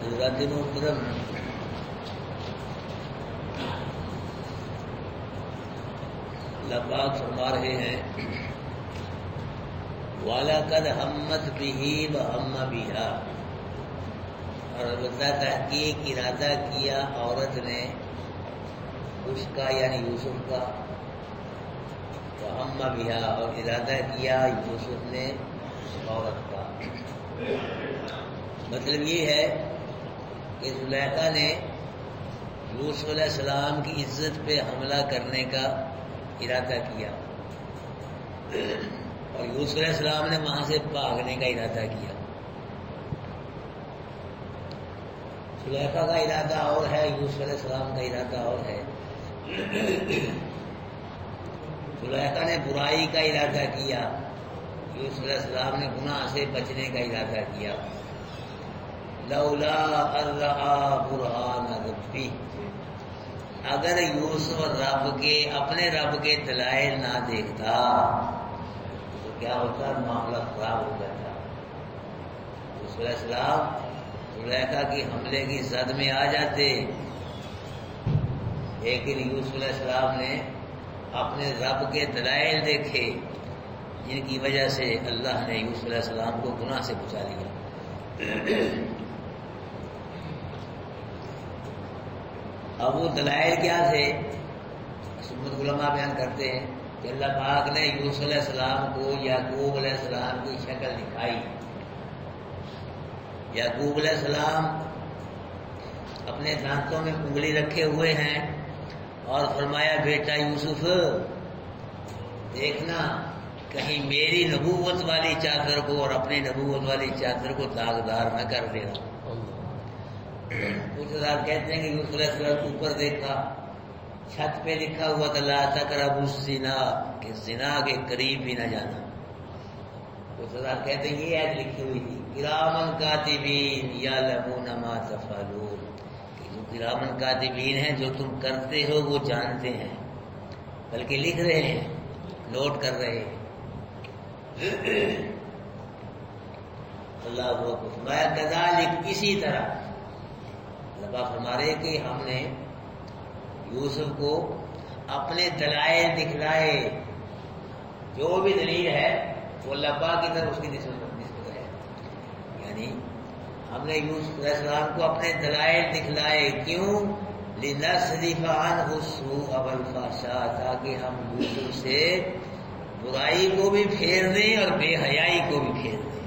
حضرات محترم، اللہ پاک فرما رہے ہیں وَلَقَدْ هَمَّتْ بِهِ وَهَمَّ بِهَا، اور البتہ تحقیق ارادہ کیا عورت نے اس کا یعنی یوسف کا، وَهَمَّ بِهَا، اور ارادہ کیا یوسف نے عورت کا۔ مطلب یہ ہے کہ زلیخا نے یوسف علیہ السلام کی عزت پہ حملہ کرنے کا ارادہ کیا، اور یوسف علیہ السلام نے وہاں سے بھاگنے کا ارادہ کیا۔ زلیخا کا ارادہ اور ہے، یوسف علیہ السلام کا ارادہ اور ہے۔ زلیخا نے برائی کا ارادہ کیا، یوسف علیہ السلام نے گناہ سے بچنے کا ارادہ کیا۔ لولا ان رأى برہان ربی، اگر یوسف اپنے رب کے دلائل نہ دیکھتا تو کیا ہوتا، معاملہ خراب ہو جاتا۔ یوسف علیہ السلام زلیخا کی حملے کی زد میں آ جاتے، لیکن یوسف علیہ السلام نے اپنے رب کے دلائل دیکھے، جن کی وجہ سے اللہ نے یوسف علیہ السلام کو گناہ سے بچا لیا۔ اب وہ دلائل کیا تھے؟ سنت علماء بیان کرتے ہیں کہ اللہ پاک نے یوسف علیہ السلام کو یعقوب علیہ السلام کی شکل دکھائی۔ یعقوب علیہ السلام اپنے دانتوں میں انگلی رکھے ہوئے ہیں اور فرمایا بیٹا یوسف دیکھنا کہیں میری نبوت والی چادر کو اور اپنی نبوت والی چادر کو داغدار نہ کر دینا۔ کچھ حضرات کہتے ہیں کہ یوسف علیہ السلام کو اوپر دیکھا، چھت پہ لکھا ہوا تھا لا تقربوا الزنا، کہ زنا کے قریب بھی نہ جانا۔ کچھ حضرات کہتے ہیں یہ آیت لکھی ہوئی تھی کرامن کاتبین یعلمون ما تفعلون، کہ جو کرامن کاتبین ہیں جو تم کرتے ہو وہ جانتے ہیں، بلکہ لکھ رہے ہیں، نوٹ کر رہے ہیں۔ اللہ کو فرمایا کذالک، اسی طرح اللہ فرما رہے کہ ہم نے یوسف کو اپنے دلائل دکھلائے، جو بھی دلیل ہے وہ اللہ پاک کی طرف اس کی نسبت ہے، یعنی ہم نے یوسف علیہ السلام کو اپنے دلائل دکھلائے، کیوں؟ لِنَصْرِفَ عَنْهُ السُّوءَ وَالْفَحْشَاءَ، تاکہ ہم یوسف سے برائی کو بھی پھیر دیں اور بے حیائی کو بھی پھیر دیں۔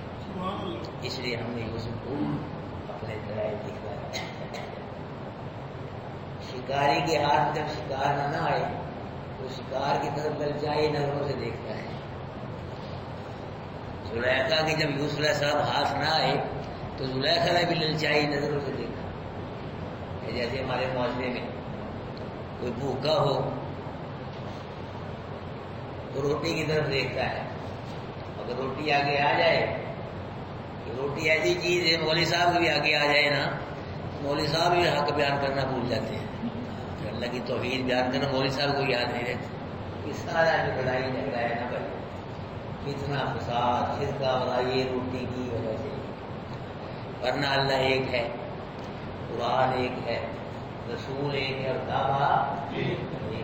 اس لیے ہم نے یوسف کو اپنے دلائل دکھلائے۔ شکاری کے ہاتھ جب شکار نہ آئے تو شکار کی طرف للچائی نظروں سے دیکھتا ہے۔ زلیخا کی جب یوسف علیہ السلام ہاتھ نہ آئے تو زلیخا نے بھی للچائی نظروں سے دیکھا۔ جیسے ہمارے معاشرے میں کوئی بھوکا ہو تو روٹی کی طرف دیکھتا ہے، اگر روٹی آگے آ جائے، کہ روٹی ایسی چیز ہے مولوی صاحب بھی آگے آ جائے نا، مولوی صاحب بھی حق بیان کرنا بھول جاتے ہیں، اللہ کی توحید بیان کرنا مولوی صاحب کو یاد نہیں رہتا۔ یہ سارا جو لڑائی جھگڑا ہے نا بھائی، کتنا فساد فرقہ وارانہ یہ روٹی کی وجہ سے، ورنہ اللہ ایک ہے، قرآن ایک ہے، رسول ایک ہے اور دعویٰ ایک ہے۔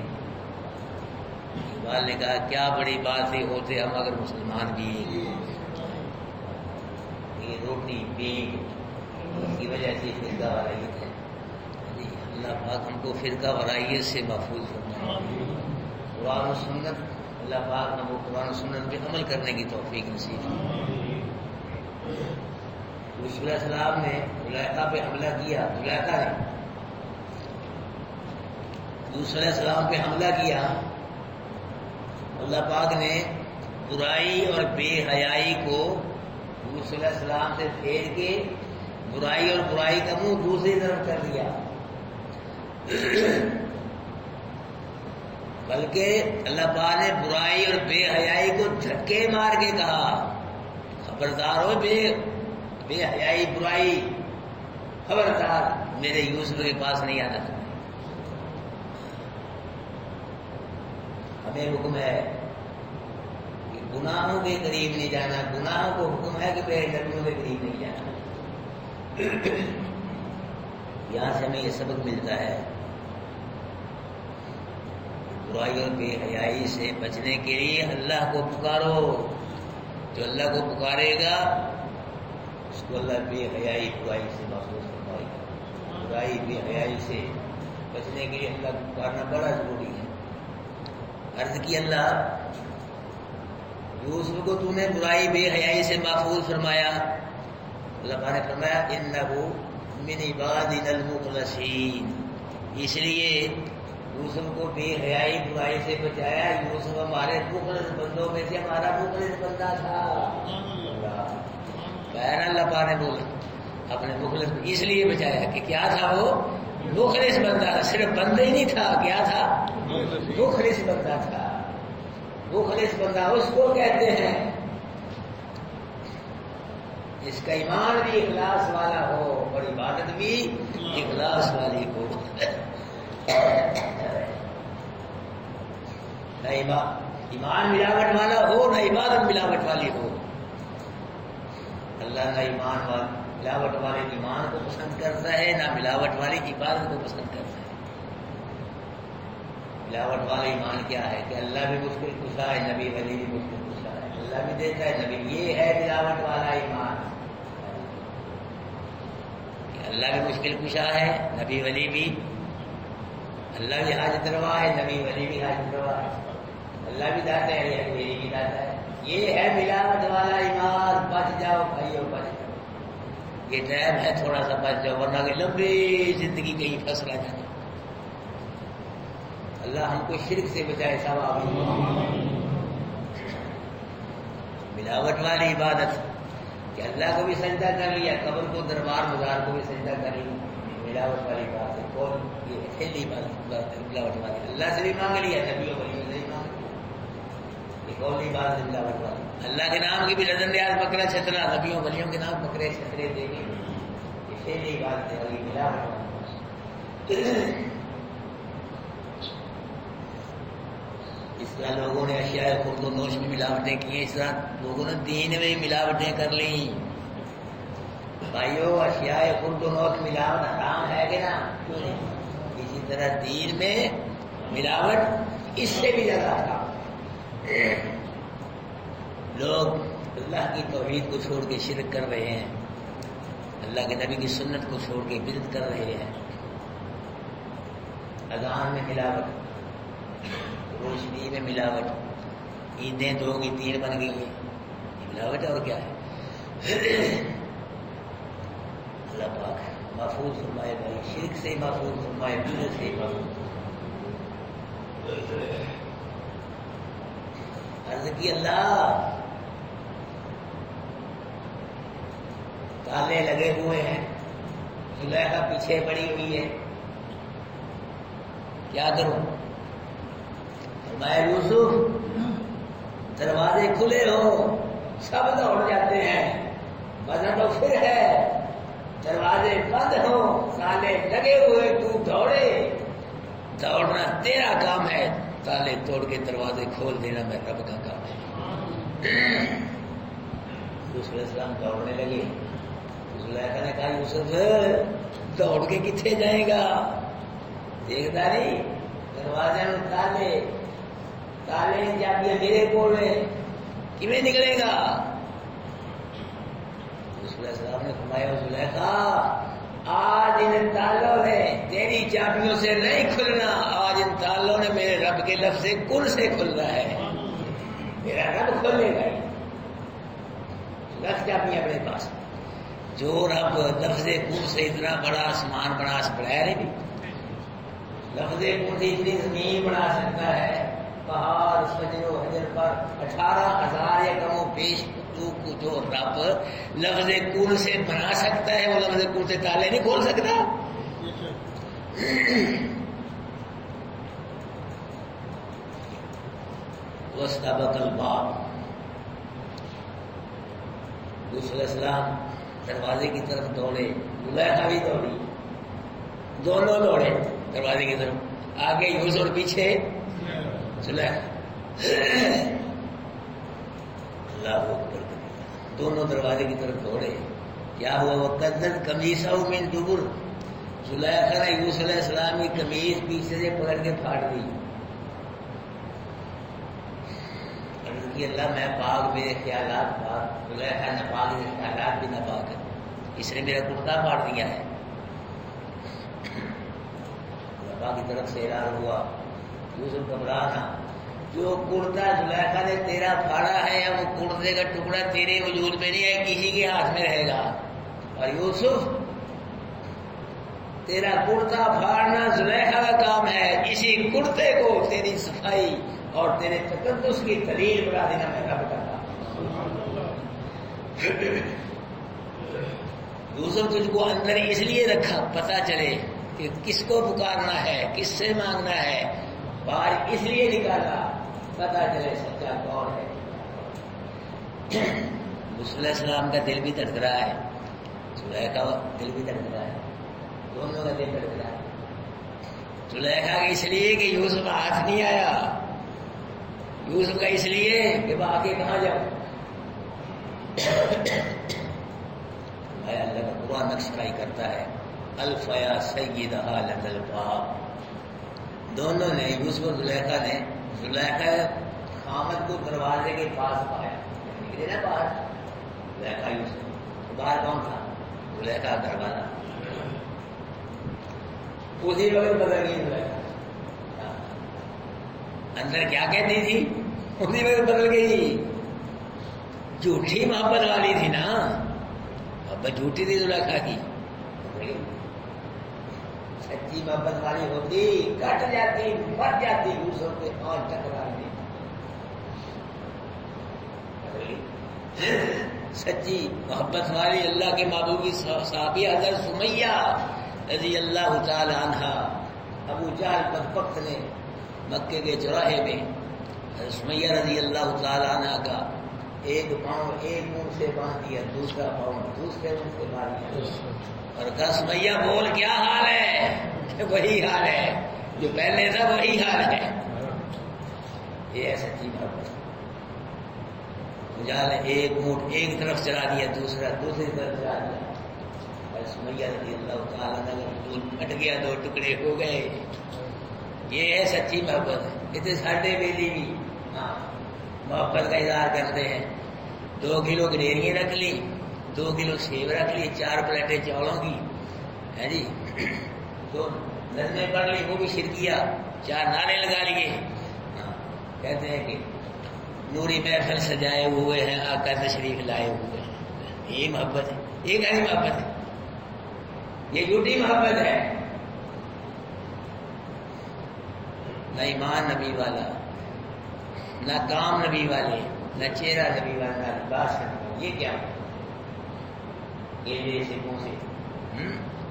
اقبال نے کہا کیا بڑی بات ہی ہوتے ہم اگر مسلمان بھی ایک ہیں۔ یہ روٹی پیٹ اس کی وجہ سے فرقہ وارائیت ہے۔ اللہ پاک ہم کو فرقہ وارائیت سے محفوظ فرمائے۔ قرآن و سنت، اللہ پاک ہم کو قرآن و سنت پہ عمل کرنے کی توفیق نصیب فرمائے۔ یوسف علیہ السلام نے زلیخا پہ حملہ کیا، زلیخا نے یوسف علیہ السلام پہ حملہ کیا، اللہ پاک نے برائی اور بے حیائی کو یوسف علیہ السلام سے پھیر کے برائی اور برائی کا منہ دوسری طرف کر دیا، بلکہ اللہ پاک نے برائی اور بے حیائی کو دھکے مار کے کہا خبردار ہو بے حیائی برائی، خبردار میرے یوسف کے پاس نہیں آنا تھا۔ ہمیں حکم ہے کہ گناہوں کے قریب نہیں جانا، گناہوں کو حکم ہے کہ بے نبیوں کے قریب نہیں جانا۔ یہاں سے ہمیں یہ سبق ملتا ہے، برائی اور بے حیائی سے بچنے کے لیے اللہ کو پکارو، جو اللہ کو پکارے گا اس کو اللہ بے حیائی برائی سے محفوظ فرمائے گا۔ برائی بے حیائی سے بچنے کے لیے اللہ کو پکارنا بڑا ضروری ہے۔ عرض کی اللہ یوسف کو تو نے برائی بے حیائی سے محفوظ فرمایا، اللہ تعالیٰ نے فرمایا انہ من عبادنا المخلصین، اس لیے یوسف کو بے حیائی برائی سے بچایا، یوسف ہمارے مخلص بندوں میں سے ہمارا مخلص بندہ تھا۔ اللہ پاک نے بولا اپنے مخلص اس لیے بچایا کہ کیا تھا وہ مخلص بندہ، صرف بندہ ہی نہیں تھا، کیا تھا مخلص بندہ تھا۔ مخلص بندہ اس کو کہتے ہیں جس کا ایمان بھی اخلاص والا ہو اور عبادت بھی اخلاص والی ہو۔ نہ ایمان ملاوٹ والا ہو نہ عبادت ملاوٹ والی ہو۔ اللہ نہ ایمان ملاوٹ والے ایمان کو پسند کرتا ہے، نہ ملاوٹ والی عبادت کو پسند کرتا ہے۔ ملاوٹ والا ایمان کیا ہے کہ اللہ بھی مشکل کشا ہے، نبی ولی بھی مشکل کشا ہے، اللہ بھی دیتا ہے نبی، یہ ہے ملاوٹ والا ایمان۔ اللہ بھی مشکل کشا ہے، نبی ولی بھی، اللہ بھی حاجت روا ہے، نبی ولی بھی حاجت روا ہے، اللہ بھی داتا ہے، ولی بھی داتا ہے۔ یہ ہے ملاوٹ والا ایمان۔ بچ جاؤ بھائیو، بچ جاؤ، یہ ٹائم ہے تھوڑا سا بچ جاؤ، ورنہ کہ لمبی زندگی کہیں پھنس رہ جانا۔ اللہ ہم کو شرک سے بچائے ثواب۔ ملاوٹ والی عبادت کہ اللہ کو بھی سجدہ کر لیا، قبر کو دربار مزار کو بھی سجدہ کر لیا، ملاوٹ والی بات ہے۔ کون یہ پھیلی بات ہے ملاوٹ والی، اللہ سے بھی مانگ لیا، نبیوں ولیوں سے بھی مانگ لیا، یہ کون سی بات ہے ملاوٹ والی؟ اللہ کے نام کی بھی لدن ریاض بکرا چھترا، نبیوں ولیوں کے نام بکرے چھترے دے گے، یہ پھیلی بات ہے اور یہ ملاوٹ والی۔ اس طرح لوگوں نے اشیاء خورد و نوش میں ملاوٹیں کی ہیں، اس طرح لوگوں نے دین میں ملاوٹیں کر لیں۔ بھائیو اشیاء خورد و نوش ملاوٹ حرام ہے کہ نا؟ کیوں نہیں؟ اسی طرح دین میں ملاوٹ اس سے بھی زیادہ حرام۔ لوگ اللہ کی توحید کو چھوڑ کے شرک کر رہے ہیں، اللہ کے نبی کی سنت کو چھوڑ کے بدعت کر رہے ہیں. اذان میں ملاوٹ، روشنی میں ملاوٹ، عیدیں 2 کی 3 بن گئی ہیں، یہ ملاوٹ ہے اور کیا ہے. اللہ پاک محفوظ فرمائے بھائی، شرک سے محفوظ فرمائے، بدعت سے محفوظ. عرض کی اللہ تالے لگے ہوئے ہیں، زلیخا پیچھے پڑی ہوئی ہے، کیا کروں؟ فرمایا یوسف دروازے کھلے ہو سب دوڑ جاتے ہیں، مزہ تو پھر ہے دروازے بند ہو تالے لگے ہوئے تو دوڑے. دوڑنا تیرا کام ہے، تالے توڑ کے دروازے کھول دینا میں رب کا کام ہے. یوسف علیہ السلام دوڑنے لگے. زلیخا نے کہا یوسف دوڑ کے کتنے جائے گا، دیکھتا نہیں دروازے میں تالے چابیاں میرے کول ہیں، کیویں نکلے گا. یوسف علیہ السلام نے فرمایا زلیخا آج ان تالوں نے تیری چابیوں سے نہیں کھلنا، آج ان تالوں نے میرے رب کے لفظ کن سے کھلنا ہے، میرا رب کھولے گا. رکھ چابیاں اپنے پاس. جو رب لفظ کن سے اتنا بڑا آسمان بنا بنایا نہیں، لفظ کن سے اتنی زمین بنا سکتا ہے، پہاڑ شجر و حجر پر 18,000 یا کم و بیش کو جو رب لفظ کن سے بنا سکتا ہے، وہ لفظ کن سے تالے نہیں کھول سکتا. واستبق الباب. یوسف علیہ السلام دروازے کی طرف دوڑے، زلیخا بھی دوڑی، دونوں دوڑے دروازے کی طرف، آگے یوسف اور پیچھے زلیخا. اللہ اکبر، دونوں دروازے کی طرف دوڑے. کیا ہوا؟ وقدت قمیصہ من دبر. زلیخا نے یوسف علیہ السلام کی قمیض پیچھے سے پکڑ کے پھاڑ دی. اللہ میں پاک، میرے خیالات پاک، زلیخا ناپاک، میرے خیالات بھی ناپاک ہے، اس نے میرا کرتا پھاڑ دیا ہے. اللہ کی طرف سے اعلان ہوا یوسف گھبرانا، جو کرتا زلیخا نے تیرا پھاڑا ہے وہ کرتے کا ٹکڑا تیرے وجود میں نہیں ہے، کسی کے ہاتھ میں رہے گا. اور یوسف تیرا کرتا پھاڑنا زلیخا کا کام ہے، اسی کرتے کو تیری صفائی اور تیرے تقدس کی دلیل بنا دینا میں رب کا کام. یوسف تجھ کو اندر اس لیے رکھا پتا چلے کہ کس کو پکارنا ہے، کس سے مانگنا ہے، باہر اس لیے نکالا پتا چلے سچا کون ہے. یوسف علیہ السلام کا دل بھی دھڑک رہا ہے، زلیخا کا دل بھی دھڑک رہا ہے، دونوں کا دل دھڑک رہا ہے. زلیخا کا اس لیے کہ یوسف ہاتھ نہیں آیا، یوسف کا اس لیے کہ وہ آگے کہاں جاؤ. اللہ کا قرآن نقشائی کرتا ہے الفیا سیدہا لدى الباب. دونوں نے یوسف اور زلیخا نے زلیخا خامد کو دروازے کے پاس پایا، نکلے نا باہر زلیخا یوسف، باہر کون تھا؟ زلیخا کا دروازہ. اسی وقت بدل گئی زلیخا، اندر کیا کہتی تھی اسی وقت بدل گئی. جھوٹی محبت والی تھی نا، محبت جھوٹی تھی زلیخا کی، سچی محبت والی ہوتی کٹ جاتی مر جاتی یوسف کے ہاتھ ٹکرا دی. سچی محبت والی اللہ کے محبوب کی صحابی حضرت سمیہ رضی اللہ تعالی عنہ. ابو جہل بدبخت نے مکے کے چوراہے میں حضرت سمیہ رضی اللہ تعالی عنہ کا ایک پاؤں ایک منہ سے باندھ دیا، دوسرا پاؤں دوسرے منہ سے باندھ دیا، اور کہا سمیہ بول کیا حال ہے؟ وہی حال ہے جو پہلے تھا، وہی حال ہے. یہ ہے سچی محبت. جہاں ایک اونٹ ایک طرف چلا دیا، دوسرا دوسری طرف چلا دیا، سمیہ رضی اللہ تعالیٰ نے پھٹ گیا، 2 ٹکڑے ہو گئے. یہ ہے سچی محبت. اتنے ساڈے بیلی بھی محبت کا اظہار کرتے ہیں. 2 کلو گڈیریاں رکھ لی، 2 کلو سیب رکھ لی، 4 پلیٹیں چاولوں کی ہے جی، 2 نظمیں پڑھ لی، وہ بھی شرکیہ، 4 نعرے لگا لیے. کہتے ہیں کہ نوری محفل سجائے ہوئے ہیں، آقا تشریف لائے ہوئے ہیں. یہ محبت ہے، یہ کیسی محبت ہے؟ یہ جھوٹی محبت ہے. نہ ایمان نبی والا، نہ کام نبی والے، نہ چہرہ نبی والا، نہ لباس نبی. یہ کیا یہ میرے سکھوں سے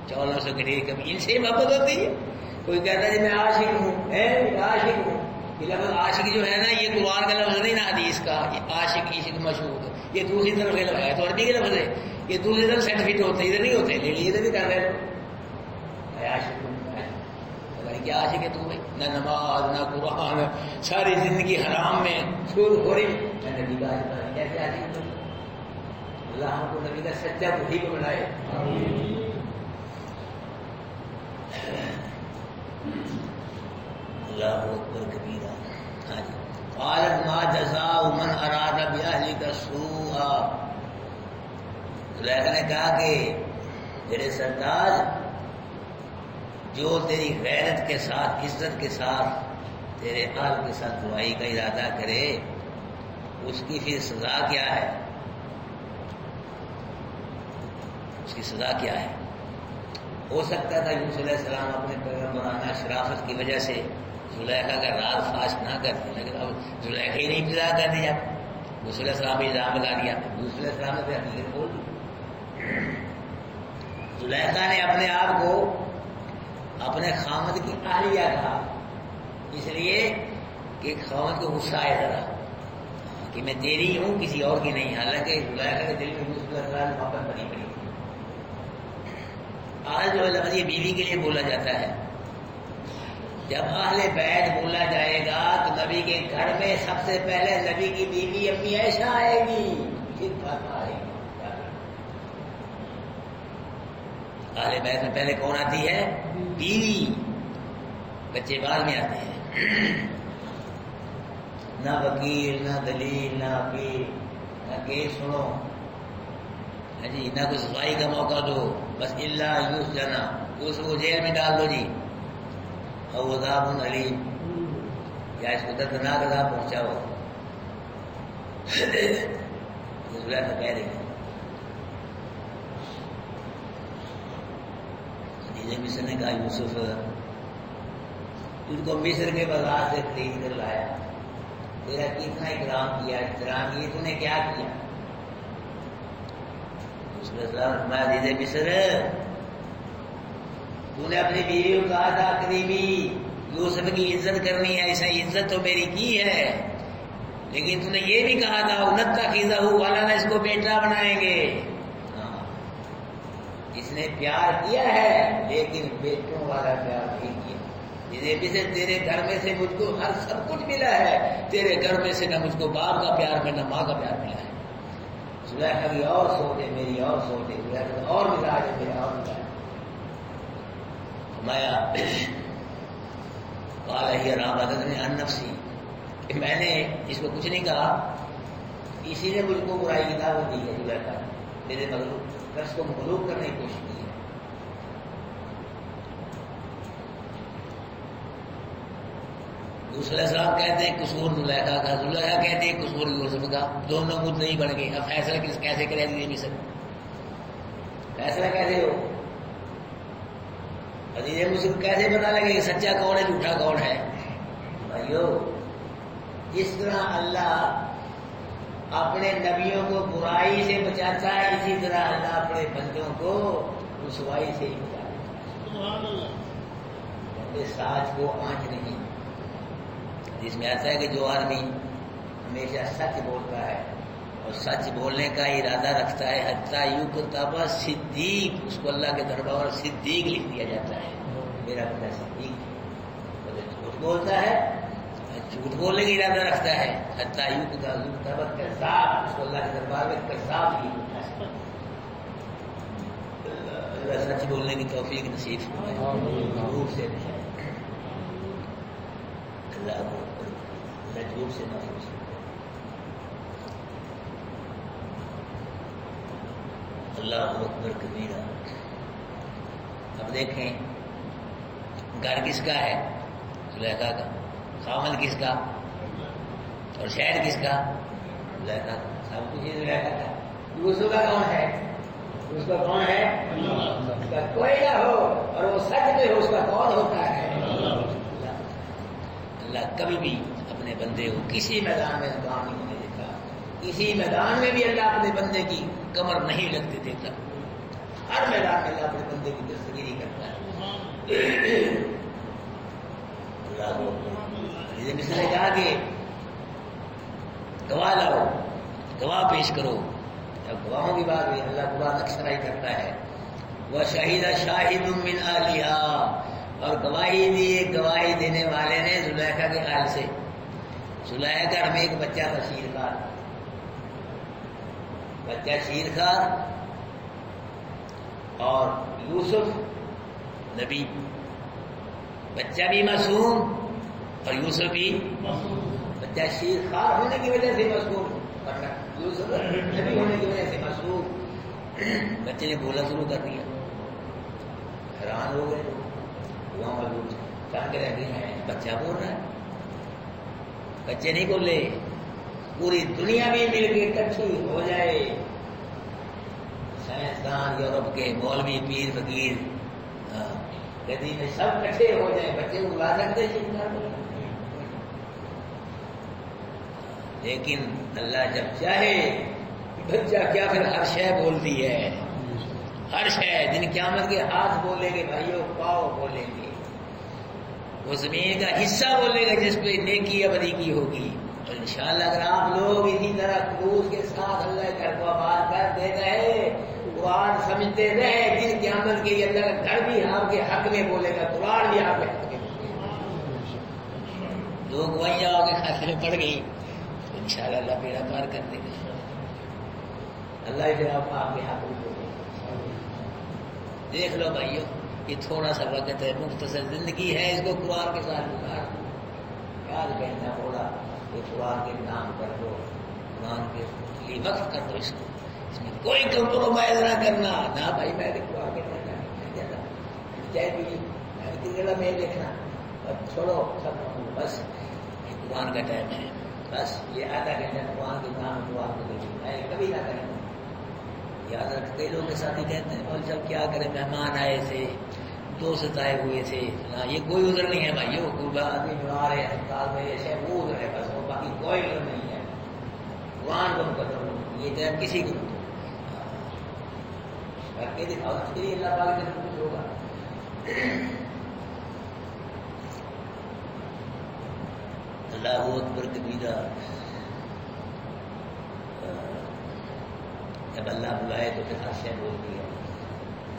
چولوں سے کٹی کبھی ان سے محبت ہوتی ہے. کوئی کہتا ہے میں عاشق ہوں، عاشق ہوں. یہ لفظ عاشق جو ہے نا، یہ قرآن کا لفظ نہیں نا حدیث کا. یہ عاشق عشق مشہور، یہ دوسری طرف کے لفظ ہے، تو عربی کے لفظ ہے. یہ دوسری طرف سرٹیفکیٹ ہوتے، ادھر نہیں ہوتے، لیکن ادھر بھی کر رہے ہیں عاشق ہوں. کیا عاشق ہے تو بھائی؟ نہ نماز نہ قرآن، ساری زندگی حرام میں سود خوری. میں نبی کا عاشق ہوں. کیسے عاشق ہوں؟ اللہ ہم کو نبی کا سچا وہی کو بنائے. اللہ اکبر کبیرہ. ہاں جی. قالت ما جزاء من اراد باهلك سوءا. زلیخا نے کہا کہ میرے سرتاج، جو تیری غیرت کے ساتھ، عزت کے ساتھ، تیرے اہل کے ساتھ برائی کا ارادہ کرے، اس کی پھر سزا کیا ہے؟ اس کی سزا کیا ہے؟ ہو سکتا تھا یونس علیہ السلام اپنے پیغمبرانہ شرافت کی وجہ سے زلیخا کا راز فاش نہ کرتے، لیکن اب زلیخا ہی نہیں ابتدا کر دیا. یونس علیہ السلام نے الزام لگا دیا. یونس علیہ السلام نے پھر حقیقت کھول دی. زلیخا نے اپنے آپ کو اپنے خامد کی اہلیہ کہا، اس لیے کہ خامد کو غصہ آئے ذرا کہ میں تیری ہوں، کسی اور کی نہیں. حالانکہ زلیخا کے دل میں یونس علیہ السلام نے محبت بنی پڑی. آج جو لفظ یہ بیوی کے لیے بولا جاتا ہے، جب اہل بیت بولا جائے گا تو نبی کے گھر میں سب سے پہلے نبی کی بیوی امی عائشہ آئے گی، پھر فاطمہ آئے گی. اہل بیت میں پہلے کون آتی ہے؟ بیوی. بچے بعد میں آتے ہیں. نہ وکیل، نہ دلیل، نہ اپیل، نہ کیس سنو جی، نہ کوئی صفائی کا موقع دو، بس اللہ یوس جانا، اس کو جیل میں ڈال دو جی. اور عذاب علیم، یا اس کو دردناک عذاب پہنچاؤ. کہہ رہی ہے مصر نے کہا یوسف تجھ کو مصر کے بازار سے خرید کر لایا، تیرا کتنا اکرام کیا، احترام کیا، تو نے کیا کیا؟ عزیز مصر، تو نے اپنی بیوی کو کہا تھا قریبی یوسف کی عزت کرنی ہے، ایسا عزت تو میری کی ہے، لیکن تو نے یہ بھی کہا تھا نتخذہ والا اس کو بیٹا بنائیں گے. اس نے پیار کیا ہے لیکن بیٹوں والا پیار نہیں کیا. جسے بھی سے تیرے گھر میں سے مجھ کو ہر سب کچھ ملا ہے، تیرے گھر میں سے نہ مجھ کو باپ کا پیار ملا، نہ ماں کا پیار ملا ہے. زلیخا کی اور سوچ ہے، میری اور سوچ ہے، زلیخا کا اور مزاج ہے، میرا اور مزاج ہے. قال ہی راودتنی عن نفسی، کہ میں نے اس کو کچھ نہیں کہا، اسی نے مجھ کو برائی کی دعوت دی ہے. زلیخا میرے نفس کو مغلوب کرنے کی کوشش کی ہے. دوسرے السلام کہتے ہیں قصور زلیخا کا، زلیخا کہتے ہیں قصور یوسف کا. دونوں مدعی بن گئے. اب فیصلہ کیسے کرے گی مصر؟ فیصلہ کیسے ہو؟ عزیز مصر کیسے پتا لگے کہ سچا کون ہے جھوٹا کون ہے؟ بھائیو، جس طرح اللہ اپنے نبیوں کو برائی سے بچاتا ہے، اسی طرح اللہ اپنے بندوں کو رسوائی سے ہی بچاتا ہے. سچ کو آنچ نہیں. جس میں ایسا ہے کہ جو آدمی ہمیشہ سچ بولتا ہے اور سچ بولنے کا ارادہ رکھتا ہے، حتیٰ یوں کتاب صدیق، اس کو اللہ کے دربار صدیق لکھ دیا جاتا ہے. میرا بندہ صدیق. جھوٹ بولتا ہے، جھوٹ بولنے کا ارادہ رکھتا ہے، حتیٰ یوں کتاب کذاب، اس کو اللہ کے دربار میں کذاب لکھ دیتا ہے. اللہ سچ بولنے کی توفیق نصیب فرمائے، جھوٹ سے بچائے. اللہ کو جھوٹ سے محفوظ. اللہ اکبر کبیرہ. اب دیکھیں گھر کس کا ہے؟ زلیخا کا. خامن کس کا؟ اور شہر کس کا؟ زلیخا کا. سب کچھ زلیخا کا. یوسف کا کون ہے؟ اس کا کون ہے؟ اس کا کوئی نہ ہو اور وہ سچ میں ہو، اس کا کون ہوتا ہے؟ اللہ کبھی بھی اپنے بندے کو کسی میدان میں ناکام نہیں ہونے دیتا. کسی میدان میں بھی اللہ اپنے بندے کی کمر نہیں لگتے دیتا. ہر میدان میں اللہ اپنے بندے کی دستگیری کرتا ہے. اللہ کو مثل نے کہا کہ گواہ لاؤ، گواہ پیش کرو. اب گواہوں کی بات بھی اللہ قرآن اکثر ہی کرتا ہے. وَشَهِدَ شَاهِدٌ مِّنْ أَهْلِهَا، اور گواہی دی ایک گواہی دینے والے نے زلیخا کے حال سے. زلیخا میں ایک بچہ تھا شیرخوار، بچہ شیرخوار، اور یوسف نبی. بچہ بھی معصوم اور یوسف بھی بچہ شیرخوار ہونے کی وجہ سے معصوم، یوسف نبی ہونے کی وجہ سے معصوم. بچے نے بولا شروع کر دیا. حیران ہو گئے وہاں موجود چاہتے رہ گئے ہیں بچہ بول رہا ہے. بچے نہیں بولے، پوری دنیا میں مل کے اکٹھی ہو جائے، سائنسدان یورپ کے مولوی پیر فقیر گدی میں سب اکٹھے ہو جائیں، بچے کو بلا سکتے لیکن اللہ جب چاہے بچہ کیا پھر ہر شے بولتی ہے. ہر شے جن قیامت کے ہاتھ بولیں گے بھائیوں، پاؤ بولیں گے، وہ زمین کا حصہ بولے گا جس پہ نیکی یا بدی کی ہوگی. اور انشاءاللہ اگر آپ لوگ اسی طرح خلوص کے ساتھ اللہ کے گھر کو آباد کر دے رہے، قرآن سمجھتے رہے، جن قیامت کے اللہ کا گھر بھی آپ کے حق میں بولے گا، قرآن بھی آپ کے حق میں بولے گا. دو گوائیاں آپ کے خاتے میں پڑ گئی، انشاءاللہ اللہ بیڑا پار کر دے گا. اللہ پھر آپ کے حق میں بولے گا. دیکھ لو بھائیو، یہ تھوڑا سا وقت ہے، مختصر زندگی ہے، اس کو قرآن کے ساتھ گزار دو. یاد کہنا تھوڑا کہ قرآن کے نام کر دو، قرآن کے لیے وقف کر دو. اس میں کوئی کمپرومائز نہ کرنا. نہ بھائی میں قرآن کے چاہے میں دیکھنا چھوڑو سب، بس یہ قرآن کا ٹائم ہے، بس یہ آدھا گھنٹہ قرآن کے نام قرآن کو دیکھنا ہے، کبھی نہ کریں. یاد رکھ، کئی لوگوں کے ساتھ ہی کہتے ہیں اور جب کیا کریں، مہمان آئے تھے، دوست آئے ہوئے تھے. یہ کوئی عذر نہیں ہے بھائیو. کوئی آدمی بیمار ہے ہسپتال میں ایسے وہ عذر ہے بس، وہ باقی کوئی عذر نہیں ہے. قرآن کو مقدم یہ ٹائم کسی کو کر کے دکھاؤ، پھر اللہ پاک سے کچھ ہوگا. اللہ اکبر کبیرہ. جب اللہ بلائے تو پھر ہر شے بولتی ہے.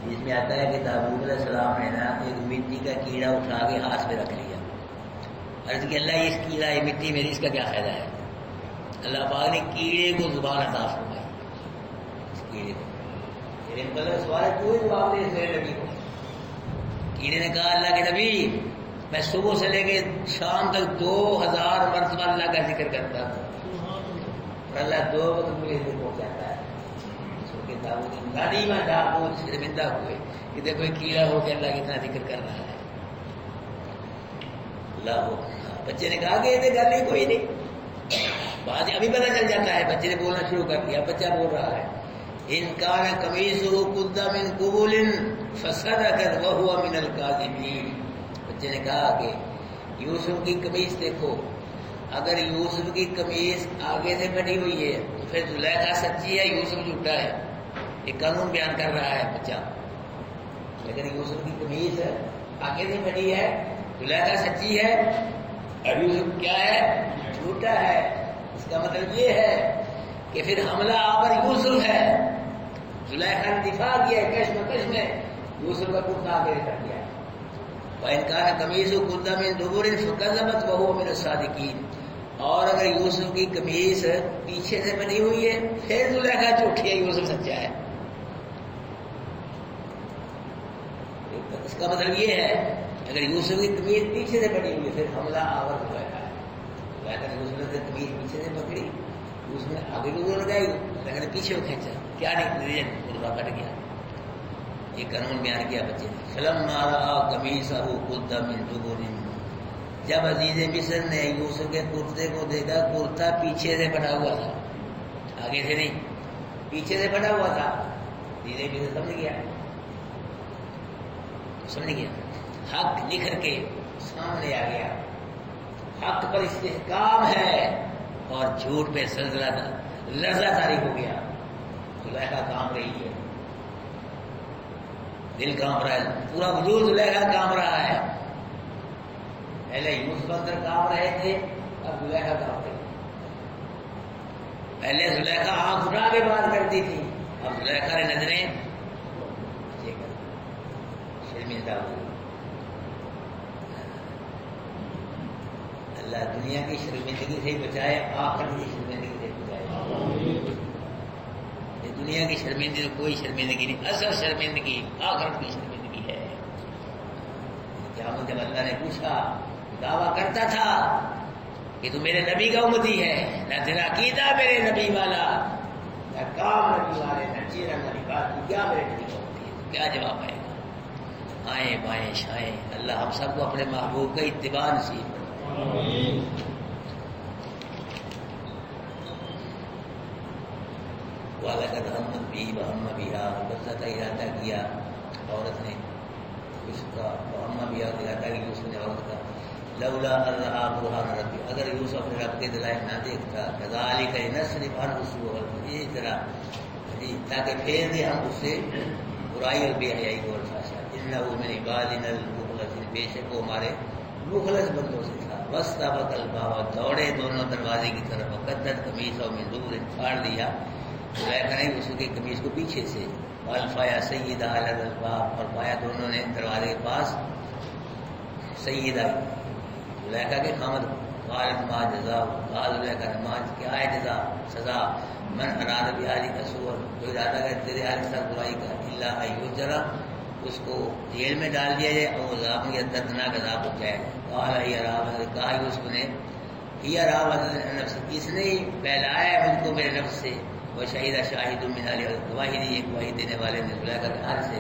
اس میں آتا ہے کہ داؤد علیہ السلام نے نا ایک مٹی کا کیڑا اٹھا کے ہاتھ میں رکھ لیا. عرض کہ اللہ یہ کیڑا، یہ مٹی میری، اس کا کیا فائدہ ہے؟ اللہ پاک نے کیڑے کو زبان عطا فرمائی. اس کیڑے کو سوال کوئی جواب دے میرے نبی کو. کیڑے نے کہا اللہ کے نبی میں صبح سے لے کے شام تک 2000 مرتبہ اللہ کا ذکر کرتا ہوں اور اللہ 2 وقت مجھے پہنچاتا ہے. دادی ماں داؤد شرمندہ ہوئے کہ دیکھو کیڑا ہو کے اللہ کتنا ذکر کر رہا ہے. اللہ بچے نے کہا کہ یہ گل نہیں کوئی نہیں. بات ابھی پتہ چل جاتا ہے، بچے نے بولنا شروع کر دیا. بچہ بول رہا ہے ان کان قمیصہ قد من قبل فصدق وهو من الكاذبین. بچے نے کہا کہ یوسف کی قمیص دیکھو، اگر یوسف کی قمیص آگے سے بنی ہوئی ہے تو پھر زلیخا سچی ہے، یوسف جھوٹا ہے. ایک قانون بیان کر رہا ہے بچہ. لیکن یوسف کی قمیص آگے سے بنی ہے، زلیخا سچی ہے اور یوسف کیا ہے؟ جھوٹا ہے. اس کا مطلب یہ ہے کہ پھر حملہ آور یوسف ہے. زلیخا نے دفاع کیا ہے کشمکش میں، یوسف کا کرتا آگے کر دیا. وَإِنْ كَانَ قَمِيصُهُ قُدَّ مِنْ دُبُرٍ فَكَذَبَتْ وَهُوَ مِنَ الصَّادِقِينَ. اور اگر یوسف کی قمیص پیچھے سے بنی ہوئی ہے پھر زلیخا جھوٹی ہے، یوسف سچا ہے. اس کا مطلب یہ ہے اگر یوسف کی قمیص پیچھے سے بنی ہوئی ہے پھر حملہ آور زلیخا ہے. زلیخا نے یوسف کی قمیص پیچھے سے پکڑی اس میں آگے بھی وہ لگائی لیکن پیچھے وہ کھینچا کیا نہیں قربا کٹ گیا. یہ قانون بیان کیا بچے نے. فلما رأى قميصه قد من دبر جب عزیز مصر نے یوسف کے کرتے کو دیکھا کرتا پیچھے سے بنا ہوا تھا آگے سے نہیں پیچھے سے بنا ہوا تھا. عزیز مصر سمجھ گیا حق نکھر کے سامنے آ گیا. حق پر استحکام ہے اور جھوٹ پہ سلسلہ لرزہ طاری ہو گیا. زلیخا کام رہی ہے دل کام رہا ہے پورا وجود زلیخا کام رہا ہے. پہلے یوسف اندر کام رہے تھے اب زلیخا کام رہی. پہلے زلیخا آنکھ اٹھا کے بات کرتی تھی اب زلیخا نے نظریں شرمندہ ہوئی. اللہ دنیا کی شرمندگی سے بچائے آخرت کی شرمندگی سے بچائے. دنیا کی شرمندگی کوئی شرمندگی نہیں اصل شرمندگی آخرت کی شرمندگی ہے. قیامت جب اللہ نے پوچھا دعویٰ کرتا تھا کہ تو میرے نبی کا امتی ہے نہ تیرا عقیدہ میرے نبی والا نہ کام نبی والے نہ چیرا نبی بات تو کیا میرے نبی کا امتی ہے. کیا جواب آئے گا؟ آئیں بائیں شائیں اللہ ہم سب کو اپنے محبوب کا اتباع نصیب. وَلَقَدْ هَمَّتْ بِهِ وَهَمَّ بِهَا بس کا ارادہ کیا عورت نے اس کا وَهَمَّ بِهَا ارادہ کیا یوسف نے عورت کا لولا ان رأى برهان ربه اگر یوسف اپنے رب کے دلائل نہ دیکھتا كذلك لنصرف عنه السوء اسی طرح تاکہ پھیر دے ہم اس سے برائی اور بے حیائی کو الفحشاء انه من عبادنا المخلصین بے شک وہ ہمارے مخلص بندوں سے تھا. واستبق الباب دوڑے دونوں دروازے کی طرف قدت قمیصہ من دبر پھاڑ دیا زلیخا نے اس کی قمیص کو پیچھے سے والفایا سیدہ علی الباب اور پایا دونوں نے دروازے کے پاس سیدہ زلیخا کے خامد قالت ما جزا قال زلیخا نے ما کیا ہے جزا سزا من اراد بہذه السوء جو ارادہ کرے تیرے اہل سے برائی کا الا ایجرا اس کو جیل میں ڈال دیا جائے اور عذاب میں دردناک عذاب ہو جائے. قال ہی راب کہا یوسف نے ہی راب نفس اس نے پھیلایا مجھ کو میرے نفس سے وہ شہید شاہد من علی گواہی دی ایک گواہی دینے والے نے زلیخا کے حال سے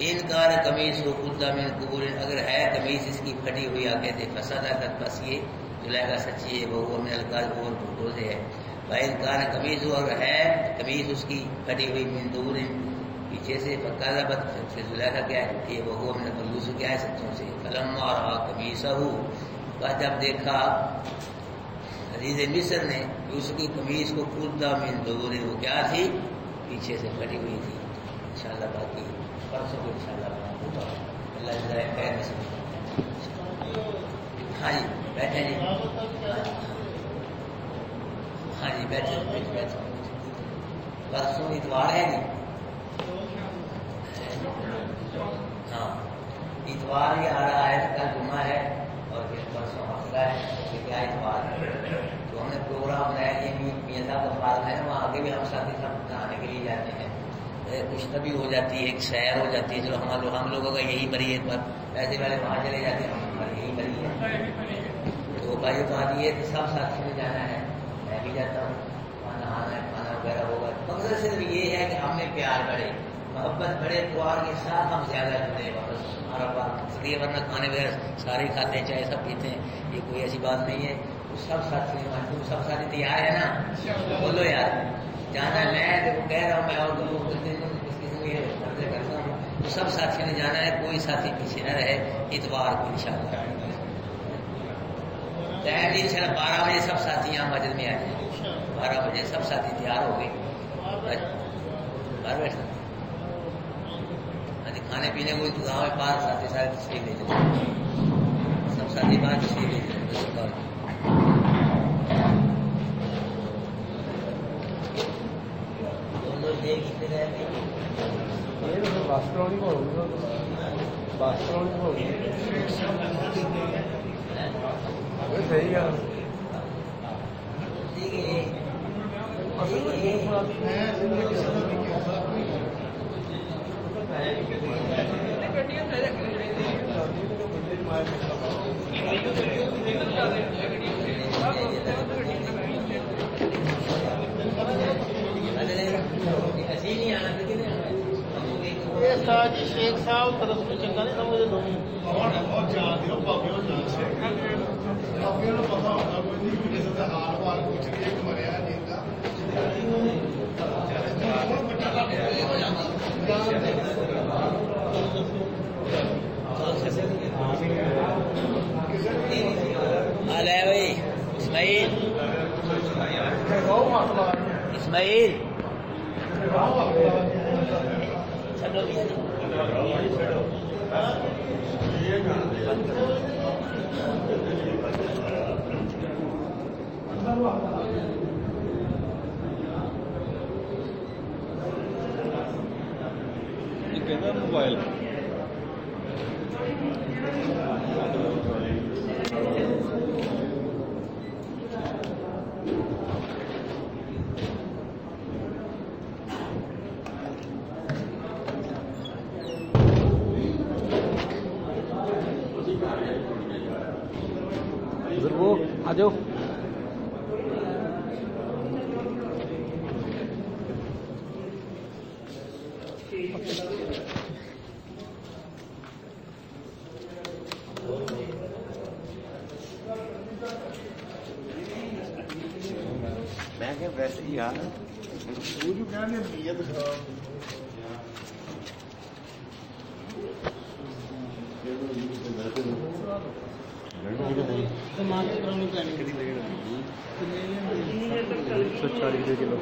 ان کار قمیص و قدہ من قبول اگر ہے قمیص اس کی پھٹی ہوئی آگے سے فسادہ تک بس یہ زلیخا سچی ہے وہ من القاذ اور جھوٹوں سے ہے. بھائی کار قمیص اگر ہے قمیص اس کی پھٹی ہوئی من دور پیچھے سے فقاضہ بد سے زلیخا کیا ہے وہ من یوسف کیا ہے سچوں سے. فلما رأى قمیصہ جب دیکھا عزیز مصر نے یوسف کی قمیص کو قدہ من دور وہ کیا تھی پیچھے سے پھٹی ہوئی تھی. انشاءاللہ باقی پرسوں کو انشاءاللہ ہوگا. اللہ جزائے خیر نصیب. ہاں جی بیٹھے جی ہاں جی بیٹھے پرسوں اتوار ہے جی ہاں اتوار ہی آ رہا ہے کل جمعہ ہے اور پھر پرسوں ہفتہ ہے پھر کیا اتوار ہے تو ہم نے پروگرام بنایا کہ میاں صاحب کا پارک ہے نا وہاں آگے بھی ہم ساتھی سب نہانے کے لیے جاتے ہیں کشتبی ہو جاتی ہے ایک سیر ہو جاتی ہے. چلو ہم لوگوں کا یہی بری ہے پر پیسے والے وہاں چلے جاتے ہیں ہم یہی بری ہے. تو بھائی بات یہ سب ساتھی میں جانا ہے میں بھی جاتا ہوں وہاں نہانا ہے کھانا وغیرہ ہوگا. مقصد صرف یہ ہے کہ ہم میں پیار بڑھے محبت بڑھے پیار کے ساتھ ہم زیادہ جڑے واپس ہمارا بات لیے ورنہ کھانے وغیرہ سارے کھاتے ہیں چائے سب پیتے ہیں یہ کوئی ایسی بات نہیں ہے. تو سب ساتھی تم سب ساتھی تیار ہے نا بولو یار جانا میں دیکھو کہہ رہا ہوں میں اور لوگ کسی میں کرتا ہوں تو سب ساتھیوں نے جانا ہے کوئی ساتھی پیچھے نہ رہے. اتوار کو انشاءاللہ ٹائم ان شاء اللہ 12 بجے سب ساتھی یہاں مسجد میں آ جائیں 12 بجے سب ساتھی تیار ہو گئے باہر بیٹھنا ہاں جی کھانے پینے کو انتظام ہے باہر ساتھی سارے تشریف لے جائیں سب ساتھی باہر تشریف لے جائیں. صحیح ہے ਉਸਤਾਦ ਜੀ ਸ਼ੇਖ ਸਾਹਿਬ ਤਰਸ ਨੂੰ ਚੰਗਾ ਨਹੀਂ ਸਮਝਦੇ ਦੋਵੇਂ ਬਹੁਤ ਜਾਣਦੇ ਹੋ ਬਾਬੇ ਉਹ ਬਾਬੇ ਨੂੰ ਪਤਾ ਹੁੰਦਾ ਕੋਈ ਨਹੀਂ ਕਿਸੇ ਦਾ ਹਾਲ ਵਾਲ ਪੁੱਛ ਕੇ ਇੱਕ ਮਰਿਆ ਜਿੰਦਾ آلے بھائی اسماعیل اسماعیل موبائل وہ آ جاؤ میں کہ ویسے ہی یار وہ جو کہنے نیت خراب کلو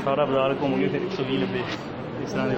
سارا بازار گھوم گئے پھر 120 90 اس طرح